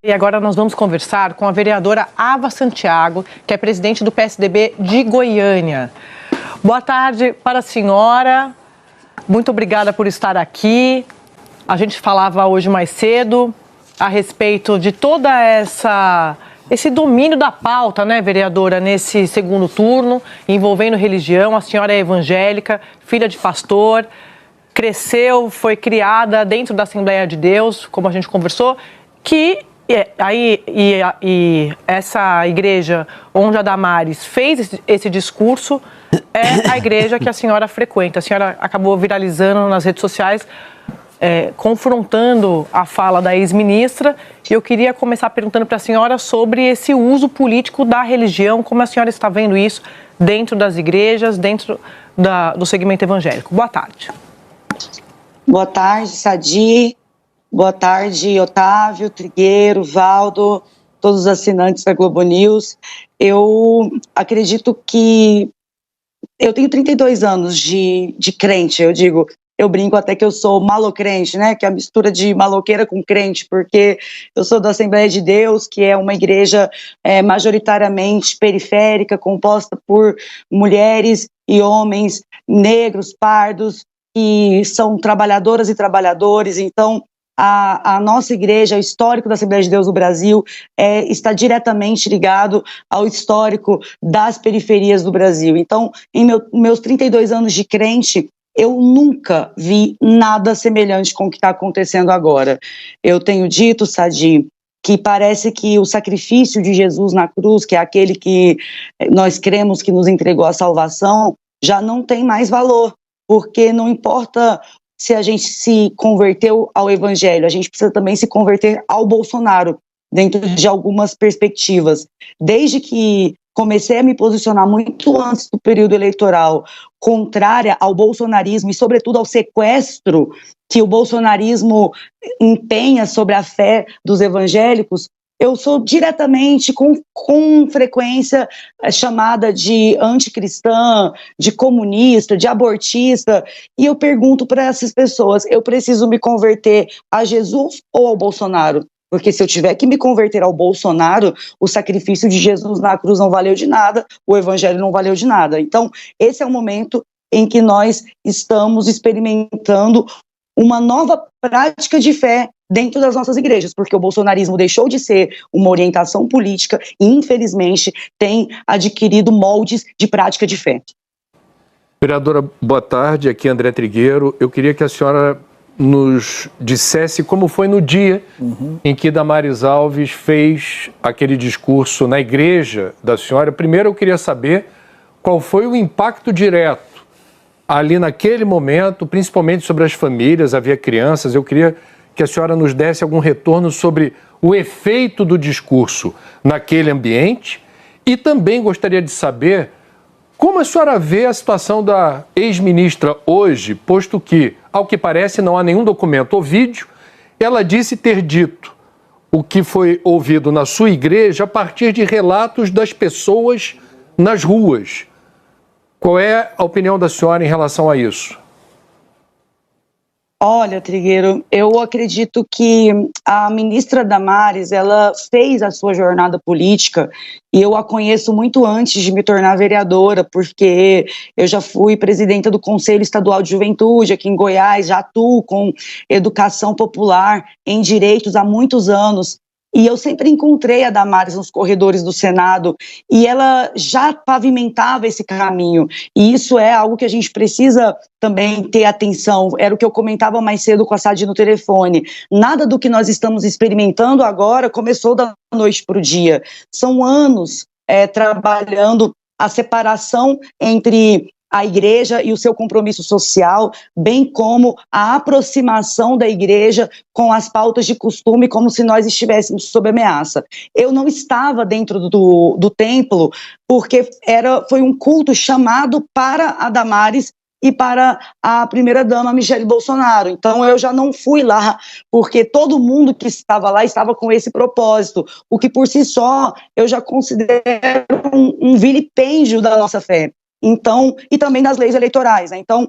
E agora nós vamos conversar com a vereadora Ava Santiago, que é presidente do PSDB de Goiânia. Boa tarde para a senhora, muito obrigada por estar aqui. A gente falava hoje mais cedo a respeito de toda esse domínio da pauta, né, vereadora, nesse segundo turno, envolvendo religião. A senhora é evangélica, filha de pastor, cresceu, foi criada dentro da Assembleia de Deus, como a gente conversou, e essa igreja onde a Damares fez esse discurso é a igreja que a senhora frequenta. A senhora acabou viralizando nas redes sociais, confrontando a fala da ex-ministra, e eu queria começar perguntando para a senhora sobre esse uso político da religião, como a senhora está vendo isso dentro das igrejas, dentro do segmento evangélico. Boa tarde. Boa tarde, Sadi. Boa tarde, Otávio, Trigueiro, Valdo, todos os assinantes da Globo News. Eu acredito que eu tenho 32 anos de crente, eu brinco até que eu sou malocrente, né, que é a mistura de maloqueira com crente, porque eu sou da Assembleia de Deus, que é uma igreja majoritariamente periférica, composta por mulheres e homens negros, pardos, que são trabalhadoras e trabalhadores. Então, a nossa igreja, o histórico da Assembleia de Deus no Brasil está diretamente ligado ao histórico das periferias do Brasil. Então, em meus 32 anos de crente, eu nunca vi nada semelhante com o que está acontecendo agora. Eu tenho dito, Sadi, que parece que o sacrifício de Jesus na cruz, que é aquele que nós cremos que nos entregou a salvação, já não tem mais valor, porque não importa se a gente se converteu ao evangelho, a gente precisa também se converter ao Bolsonaro, dentro de algumas perspectivas. Desde que comecei a me posicionar muito antes do período eleitoral, contrária ao bolsonarismo e, sobretudo, ao sequestro que o bolsonarismo empenha sobre a fé dos evangélicos, eu sou diretamente, com frequência, chamada de anticristã, de comunista, de abortista, e eu pergunto para essas pessoas, eu preciso me converter a Jesus ou ao Bolsonaro? Porque se eu tiver que me converter ao Bolsonaro, o sacrifício de Jesus na cruz não valeu de nada, o evangelho não valeu de nada. Então, esse é o momento em que nós estamos experimentando uma nova prática de fé dentro das nossas igrejas, porque o bolsonarismo deixou de ser uma orientação política e, infelizmente, tem adquirido moldes de prática de fé. Vereadora, boa tarde, aqui é André Trigueiro. Eu queria que a senhora nos dissesse como foi no dia em que Damares Alves fez aquele discurso na igreja da senhora. Primeiro eu queria saber qual foi o impacto direto ali naquele momento, principalmente sobre as famílias, havia crianças. Eu queria que a senhora nos desse algum retorno sobre o efeito do discurso naquele ambiente, e também gostaria de saber como a senhora vê a situação da ex-ministra hoje, posto que, ao que parece, não há nenhum documento ou vídeo. Ela disse ter dito o que foi ouvido na sua igreja a partir de relatos das pessoas nas ruas. Qual é a opinião da senhora em relação a isso? Olha, Trigueiro, eu acredito que a ministra Damares, ela fez a sua jornada política, e eu a conheço muito antes de me tornar vereadora, porque eu já fui presidenta do Conselho Estadual de Juventude aqui em Goiás, já atuo com educação popular em direitos há muitos anos. E eu sempre encontrei a Damares nos corredores do Senado, e ela já pavimentava esse caminho, e isso é algo que a gente precisa também ter atenção. Era o que eu comentava mais cedo com a Sadi no telefone. Nada do que nós estamos experimentando agora começou da noite para o dia. São anos trabalhando a separação entre a igreja e o seu compromisso social, bem como a aproximação da igreja com as pautas de costume, como se nós estivéssemos sob ameaça. Eu não estava dentro do templo, porque foi um culto chamado para a Damares e para a primeira-dama Michele Bolsonaro. Então eu já não fui lá, porque todo mundo que estava lá estava com esse propósito, o que por si só eu já considero um vilipêndio da nossa fé. Então, e também das leis eleitorais, né? Então,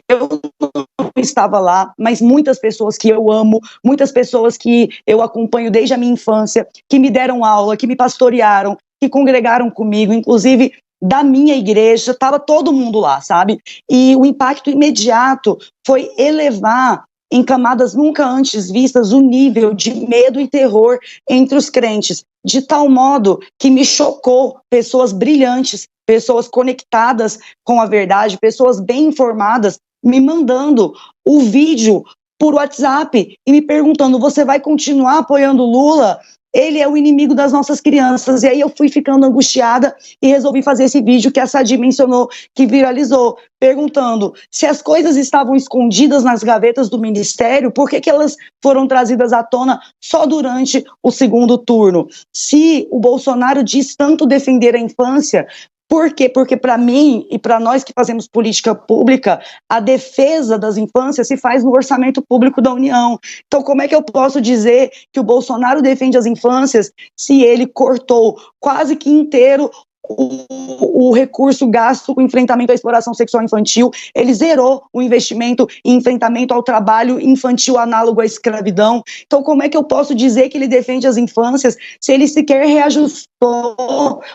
Eu não estava lá, mas muitas pessoas que eu amo, muitas pessoas que eu acompanho desde a minha infância, que me deram aula, que me pastorearam, que congregaram comigo, inclusive da minha igreja, estava todo mundo lá, sabe? E o impacto imediato foi elevar em camadas nunca antes vistas o nível de medo e terror entre os crentes, de tal modo que me chocou pessoas brilhantes, pessoas conectadas com a verdade, pessoas bem informadas, me mandando o vídeo por WhatsApp e me perguntando: você vai continuar apoiando Lula? Ele é o inimigo das nossas crianças. E aí eu fui ficando angustiada e resolvi fazer esse vídeo que a Sadi mencionou, que viralizou, perguntando se as coisas estavam escondidas nas gavetas do ministério, por que elas foram trazidas à tona só durante o segundo turno? Se o Bolsonaro diz tanto defender a infância, por quê? Porque para mim e para nós que fazemos política pública, a defesa das infâncias se faz no orçamento público da União. Então, como é que eu posso dizer que o Bolsonaro defende as infâncias se ele cortou quase que inteiro o recurso gasto com enfrentamento à exploração sexual infantil? Ele zerou o investimento em enfrentamento ao trabalho infantil análogo à escravidão. Então, como é que eu posso dizer que ele defende as infâncias se ele sequer reajustou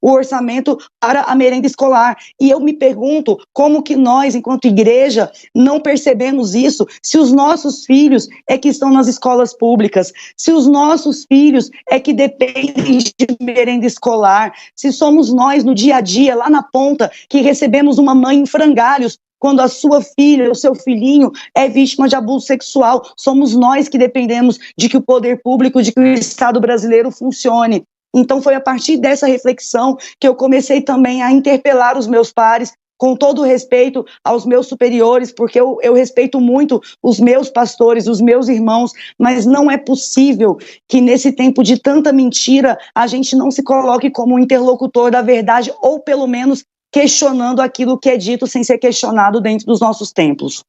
o orçamento para a merenda escolar? E eu me pergunto como que nós, enquanto igreja, não percebemos isso, se os nossos filhos é que estão nas escolas públicas, se os nossos filhos é que dependem de merenda escolar, se somos nós no dia a dia, lá na ponta, que recebemos uma mãe em frangalhos quando a sua filha, o seu filhinho é vítima de abuso sexual. Somos nós que dependemos de que o poder público, de que o Estado brasileiro funcione. Então foi a partir dessa reflexão que eu comecei também a interpelar os meus pares, com todo o respeito aos meus superiores, porque eu respeito muito os meus pastores, os meus irmãos, mas não é possível que nesse tempo de tanta mentira a gente não se coloque como um interlocutor da verdade, ou pelo menos questionando aquilo que é dito sem ser questionado dentro dos nossos templos.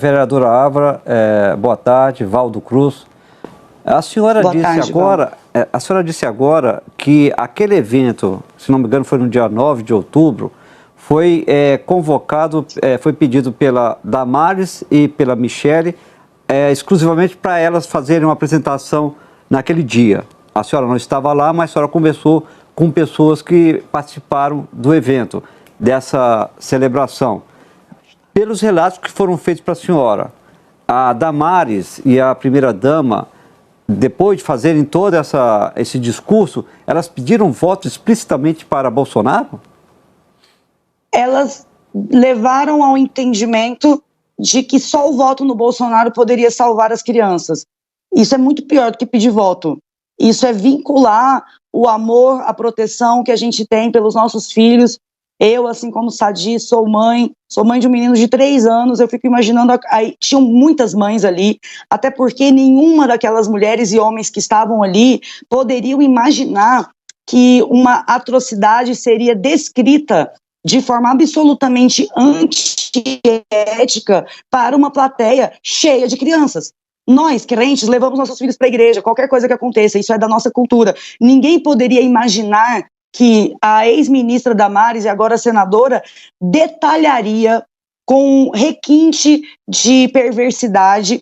Vereadora Ávora, boa tarde. Valdo Cruz. A senhora disse agora que aquele evento, se não me engano foi no dia 9 de outubro, foi convocado, foi pedido pela Damares e pela Michele, exclusivamente para elas fazerem uma apresentação naquele dia. A senhora não estava lá, mas a senhora conversou com pessoas que participaram do evento, dessa celebração. Pelos relatos que foram feitos para a senhora, a Damares e a primeira-dama, depois de fazerem todo esse discurso, elas pediram voto explicitamente para Bolsonaro? Elas levaram ao entendimento de que só o voto no Bolsonaro poderia salvar as crianças. Isso é muito pior do que pedir voto. Isso é vincular o amor, a proteção que a gente tem pelos nossos filhos. Eu, assim como Sadi, sou mãe de um menino de 3 anos, eu fico imaginando, aí tinham muitas mães ali, até porque nenhuma daquelas mulheres e homens que estavam ali poderiam imaginar que uma atrocidade seria descrita de forma absolutamente antiética para uma plateia cheia de crianças. Nós, crentes, levamos nossos filhos para a igreja, qualquer coisa que aconteça, isso é da nossa cultura. Ninguém poderia imaginar que a ex-ministra Damares, e agora senadora, detalharia com requinte de perversidade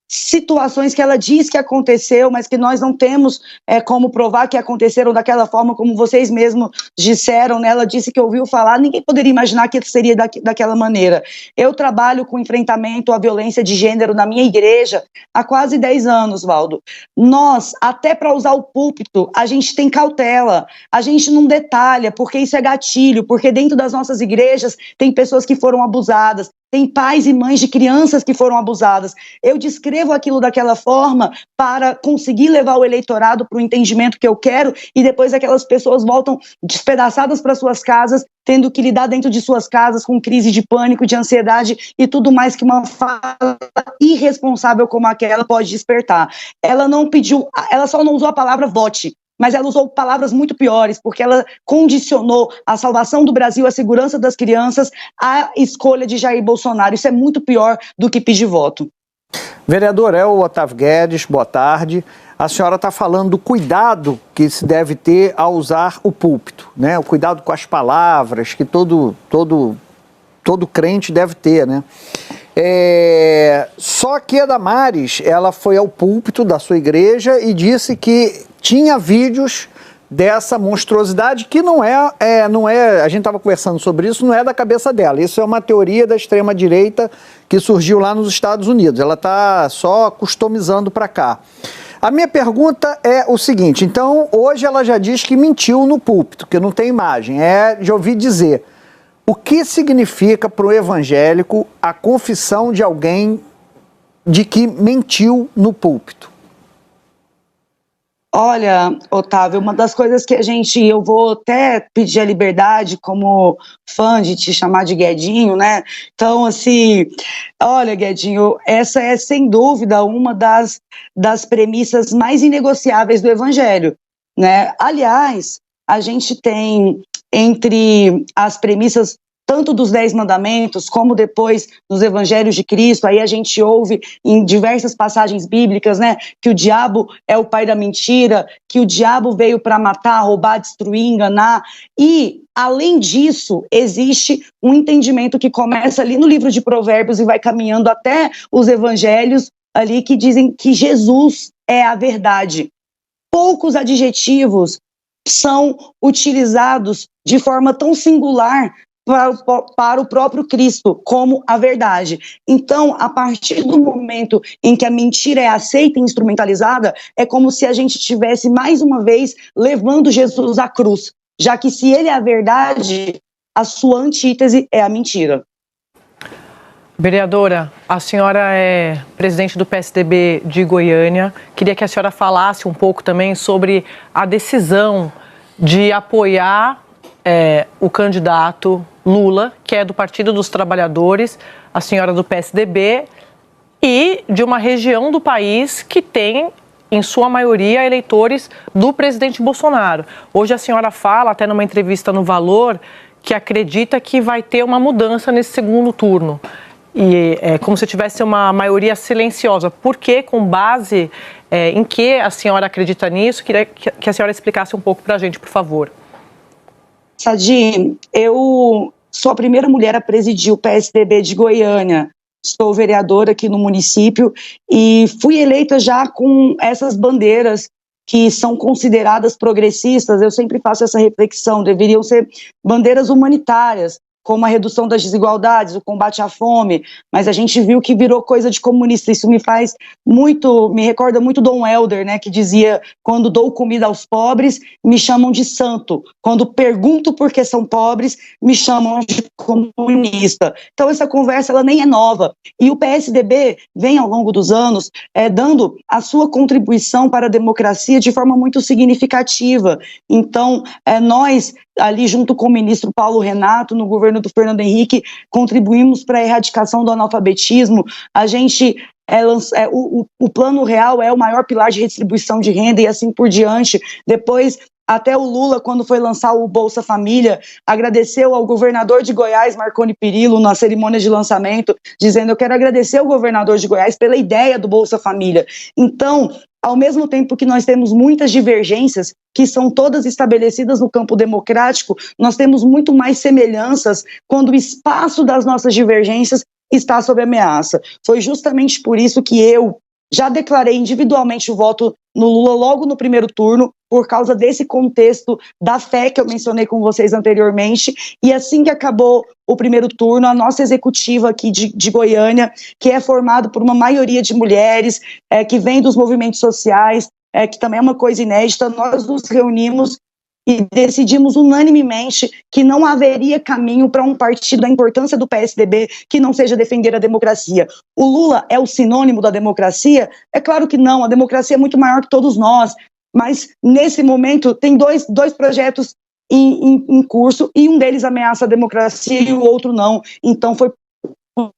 situações que ela diz que aconteceu, mas que nós não temos como provar que aconteceram daquela forma, como vocês mesmos disseram, né? Ela disse que ouviu falar, ninguém poderia imaginar que seria daquela maneira. Eu trabalho com enfrentamento à violência de gênero na minha igreja há quase 10 anos, Valdo. Nós, até para usar o púlpito, a gente tem cautela, a gente não detalha, porque isso é gatilho, porque dentro das nossas igrejas tem pessoas que foram abusadas, tem pais e mães de crianças que foram abusadas. Eu descrevo aquilo daquela forma para conseguir levar o eleitorado para o entendimento que eu quero, e depois aquelas pessoas voltam despedaçadas para suas casas, tendo que lidar dentro de suas casas com crise de pânico, de ansiedade e tudo mais que uma fala irresponsável como aquela pode despertar. Ela não pediu, ela só não usou a palavra vote, mas ela usou palavras muito piores, porque ela condicionou a salvação do Brasil, a segurança das crianças, à escolha de Jair Bolsonaro. Isso é muito pior do que pedir voto. Vereador Otávio Guedes, boa tarde. A senhora está falando do cuidado que se deve ter ao usar o púlpito, né? O cuidado com as palavras, que todo todo crente deve ter, né? Só que a Damares, ela foi ao púlpito da sua igreja e disse que tinha vídeos dessa monstruosidade que não é, a gente estava conversando sobre isso, não é da cabeça dela. Isso é uma teoria da extrema-direita que surgiu lá nos Estados Unidos. Ela está só customizando para cá. A minha pergunta é o seguinte, então, hoje ela já diz que mentiu no púlpito, que não tem imagem, de ouvir dizer. O que significa para o evangélico a confissão de alguém de que mentiu no púlpito? Olha, Otávio, uma das coisas que eu vou até pedir a liberdade como fã de te chamar de Guedinho, né? Então, assim, olha, Guedinho, essa é sem dúvida uma das premissas mais inegociáveis do evangelho, né? Aliás, a gente tem entre as premissas tanto dos 10 mandamentos, como depois nos evangelhos de Cristo, aí a gente ouve em diversas passagens bíblicas, né, que o diabo é o pai da mentira, que o diabo veio para matar, roubar, destruir, enganar, e além disso, existe um entendimento que começa ali no livro de Provérbios e vai caminhando até os evangelhos ali que dizem que Jesus é a verdade. Poucos adjetivos são utilizados de forma tão singular para o próprio Cristo, como a verdade. Então, a partir do momento em que a mentira é aceita e instrumentalizada, é como se a gente estivesse, mais uma vez, levando Jesus à cruz, já que se ele é a verdade, a sua antítese é a mentira. Vereadora, a senhora é presidente do PSDB de Goiânia. Queria que a senhora falasse um pouco também sobre a decisão de apoiar o candidato Lula, que é do Partido dos Trabalhadores, a senhora do PSDB, e de uma região do país que tem, em sua maioria, eleitores do presidente Bolsonaro. Hoje a senhora fala, até numa entrevista no Valor, que acredita que vai ter uma mudança nesse segundo turno. E é como se tivesse uma maioria silenciosa. Por quê? Com base em que a senhora acredita nisso? Queria que a senhora explicasse um pouco para a gente, por favor. Sadi, eu sou a primeira mulher a presidir o PSDB de Goiânia, sou vereadora aqui no município e fui eleita já com essas bandeiras que são consideradas progressistas. Eu sempre faço essa reflexão, deveriam ser bandeiras humanitárias, como a redução das desigualdades, o combate à fome, mas a gente viu que virou coisa de comunista. Isso me recorda muito Dom Helder, né, que dizia: quando dou comida aos pobres, me chamam de santo. Quando pergunto por que são pobres, me chamam de comunista. Então essa conversa, ela nem é nova. E o PSDB vem ao longo dos anos dando a sua contribuição para a democracia de forma muito significativa. Então nós, ali junto com o ministro Paulo Renato, no governo do Fernando Henrique, contribuímos para a erradicação do analfabetismo. A gente o Plano Real é o maior pilar de redistribuição de renda e assim por diante. Depois, até o Lula, quando foi lançar o Bolsa Família, agradeceu ao governador de Goiás, Marconi Perillo, na cerimônia de lançamento, dizendo: eu quero agradecer ao governador de Goiás pela ideia do Bolsa Família. Então, ao mesmo tempo que nós temos muitas divergências, que são todas estabelecidas no campo democrático, nós temos muito mais semelhanças quando o espaço das nossas divergências está sob ameaça. Foi justamente por isso que eu já declarei individualmente o voto no Lula logo no primeiro turno, por causa desse contexto da fé que eu mencionei com vocês anteriormente. E assim que acabou o primeiro turno, a nossa executiva aqui de Goiânia, que é formada por uma maioria de mulheres, que vem dos movimentos sociais, que também é uma coisa inédita, nós nos reunimos e decidimos unanimemente que não haveria caminho para um partido da importância do PSDB que não seja defender a democracia. O Lula é o sinônimo da democracia? É claro que não, a democracia é muito maior que todos nós, mas nesse momento tem dois projetos em curso e um deles ameaça a democracia e o outro não. Então foi por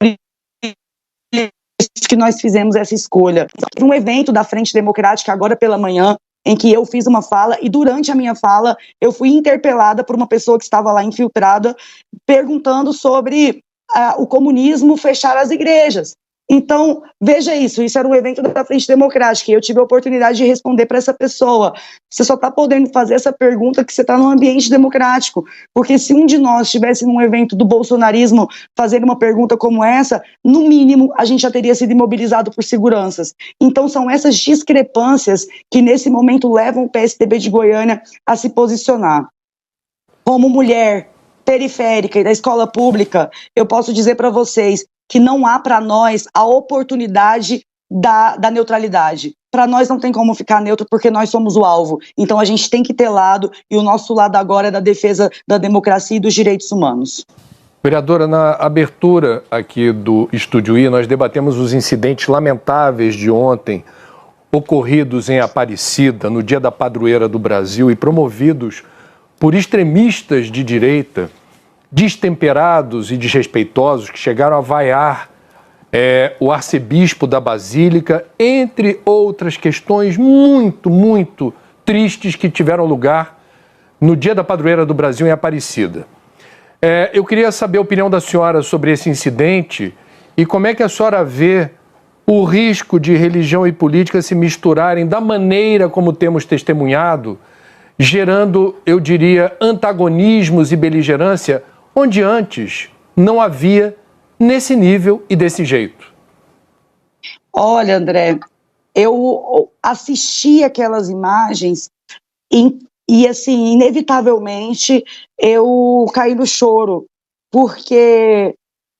isso que nós fizemos essa escolha. Um evento da Frente Democrática agora pela manhã, em que eu fiz uma fala e durante a minha fala eu fui interpelada por uma pessoa que estava lá infiltrada, perguntando sobre o comunismo fechar as igrejas. Então, veja isso era um evento da Frente Democrática, e eu tive a oportunidade de responder para essa pessoa. Você só está podendo fazer essa pergunta que você está num ambiente democrático, porque se um de nós estivesse num evento do bolsonarismo fazendo uma pergunta como essa, no mínimo, a gente já teria sido imobilizado por seguranças. Então, são essas discrepâncias que, nesse momento, levam o PSDB de Goiânia a se posicionar. Como mulher periférica e da escola pública, eu posso dizer para vocês que não há para nós a oportunidade da neutralidade. Para nós não tem como ficar neutro porque nós somos o alvo. Então a gente tem que ter lado, e o nosso lado agora é da defesa da democracia e dos direitos humanos. Vereadora, na abertura aqui do Estúdio I, nós debatemos os incidentes lamentáveis de ontem, ocorridos em Aparecida, no Dia da Padroeira do Brasil, e promovidos por extremistas de direita, destemperados e desrespeitosos, que chegaram a vaiar o arcebispo da Basílica, entre outras questões muito, muito tristes que tiveram lugar no Dia da Padroeira do Brasil em Aparecida. Eu queria saber a opinião da senhora sobre esse incidente e como é que a senhora vê o risco de religião e política se misturarem da maneira como temos testemunhado, gerando, eu diria, antagonismos e beligerância, onde antes não havia nesse nível e desse jeito. Olha, André, eu assisti aquelas imagens e assim, inevitavelmente, eu caí no choro, porque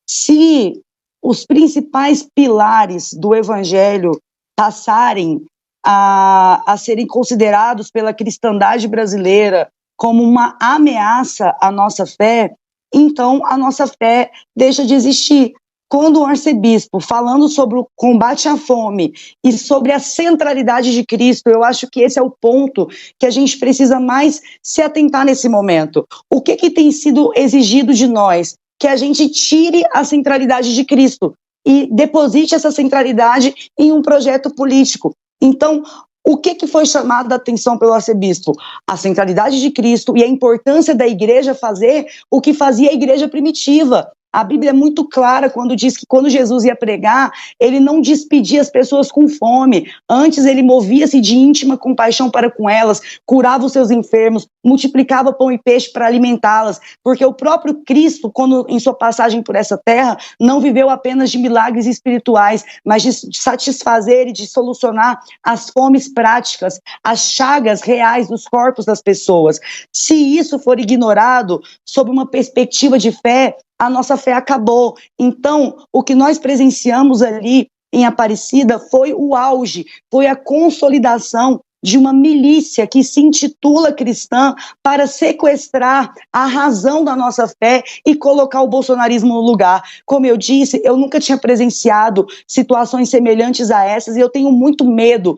se os principais pilares do Evangelho passarem a serem considerados pela cristandade brasileira como uma ameaça à nossa fé, então a nossa fé deixa de existir. Quando o arcebispo, falando sobre o combate à fome e sobre a centralidade de Cristo, eu acho que esse é o ponto que a gente precisa mais se atentar nesse momento. O que tem sido exigido de nós? Que a gente tire a centralidade de Cristo e deposite essa centralidade em um projeto político. Então, o que foi chamado a atenção pelo arcebispo? A centralidade de Cristo e a importância da igreja fazer o que fazia a igreja primitiva. A Bíblia é muito clara quando diz que quando Jesus ia pregar, ele não despedia as pessoas com fome. Antes ele movia-se de íntima compaixão para com elas, curava os seus enfermos, multiplicava pão e peixe para alimentá-las. Porque o próprio Cristo, quando em sua passagem por essa terra, não viveu apenas de milagres espirituais, mas de satisfazer e de solucionar as fomes práticas, as chagas reais dos corpos das pessoas. Se isso for ignorado sob uma perspectiva de fé, a nossa fé acabou. Então, o que nós presenciamos ali em Aparecida foi o auge, foi a consolidação de uma milícia que se intitula cristã para sequestrar a razão da nossa fé e colocar o bolsonarismo no lugar. Como eu disse, eu nunca tinha presenciado situações semelhantes a essas e eu tenho muito medo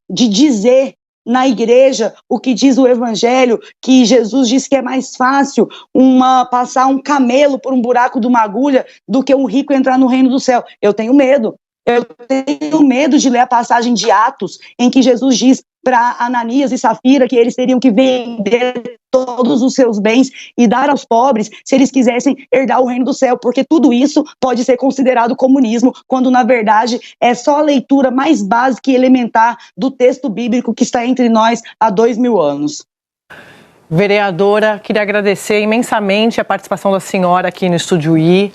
de dizer na igreja o que diz o Evangelho, que Jesus diz que é mais fácil passar um camelo por um buraco de uma agulha do que um rico entrar no reino do céu. Eu tenho medo de ler a passagem de Atos, em que Jesus diz para Ananias e Safira que eles teriam que vender todos os seus bens e dar aos pobres se eles quisessem herdar o reino do céu, porque tudo isso pode ser considerado comunismo, quando na verdade é só a leitura mais básica e elementar do texto bíblico que está entre nós há 2000 anos. Vereadora, queria agradecer imensamente a participação da senhora aqui no Estúdio I.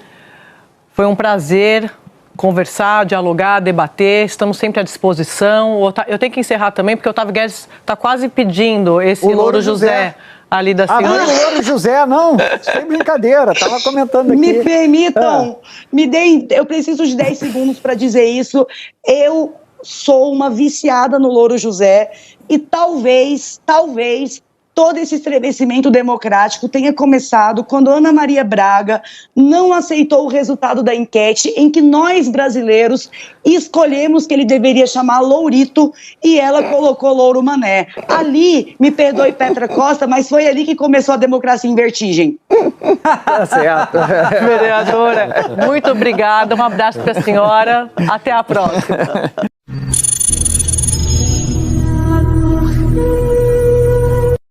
Foi um prazer conversar, dialogar, debater, estamos sempre à disposição. Eu tenho que encerrar também, porque o Otávio Guedes está quase pedindo esse Louro José ali da senhora. Ah, não, Louro José, não, sem brincadeira, estava comentando aqui. Me permitam, eu preciso de 10 segundos para dizer isso. Eu sou uma viciada no Louro José e talvez todo esse estremecimento democrático tenha começado quando Ana Maria Braga não aceitou o resultado da enquete em que nós, brasileiros, escolhemos que ele deveria chamar Lourito e ela colocou Louro Mané. Ali, me perdoe Petra Costa, mas foi ali que começou a democracia em vertigem. Tá certo. Vereadora, muito obrigada, um abraço para a senhora, até a próxima.